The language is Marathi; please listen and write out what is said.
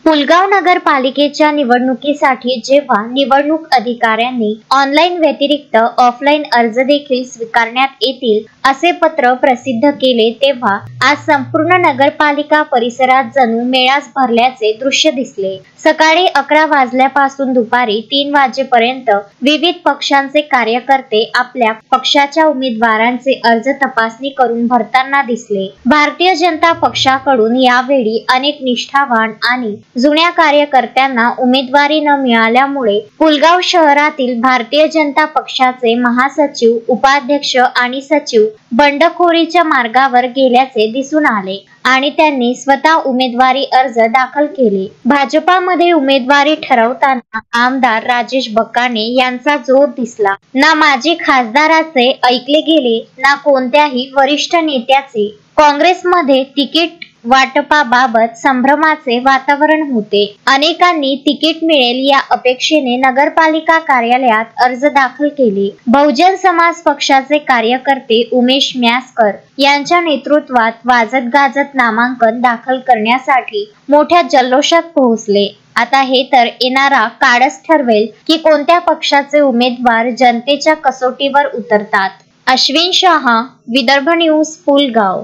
पुलगाव नगरपालिकेच्या निवडणुकीसाठी जेव्हा निवडणूक अधिकाऱ्यांनी ऑनलाईन व्यतिरिक्त ऑफलाईन अर्ज देखील स्वीकारण्यात येतील असे पत्र प्रसिद्ध केले, तेव्हा आज संपूर्ण नगरपालिका परिसरात जणू मेळाच भरल्याचे दृश्य दिसले. सकाळी 11 वाजल्यापासून दुपारी 3 वाजेपर्यंत विविध पक्षांचे कार्यकर्ते आपल्या पक्षाच्या उमेदवारांचे अर्ज तपासणी करून भरताना दिसले. भारतीय जनता पक्षाकडून यावेळी अनेक निष्ठावान आणि जुन्या कार्यकर्त्यांना उमेदवारी न मिळाल्यामुळे पुलगाव शहरातील भारतीय जनता पक्षाचे महासचिव, उपाध्यक्ष आणि सचिव बंडखोरीच्या मार्गावर गेल्याचे दिसून आले आणि त्यांनी स्वतः उमेदवारी अर्ज दाखल केले. भाजपामध्ये उमेदवारी ठरवताना आमदार राजेश बकाने यांचा जोर दिसला. ना माजी खासदाराचे ऐकले गेले, ना कोणत्याही वरिष्ठ नेत्याचे. काँग्रेसमध्ये तिकीट वाटपाबाबत संभ्रमाचे वातावरण होते. अनेकांनी तिकीट मिळेल या अपेक्षेने नगरपालिका कार्यालयात अर्ज दाखल केले. बहुजन समाज पक्षाचे कार्यकर्ते उमेश म्यासकर यांच्या नेतृत्वात वाजत गाजत नामांकन दाखल करण्यासाठी मोठ्या जल्लोषात पोहोचले. आता हे तर येणारा काळच ठरवेल की कोणत्या पक्षाचे उमेदवार जनतेच्या कसोटीवर उतरतात. अश्विन शहा, विदर्भ न्यूज, पुलगाव.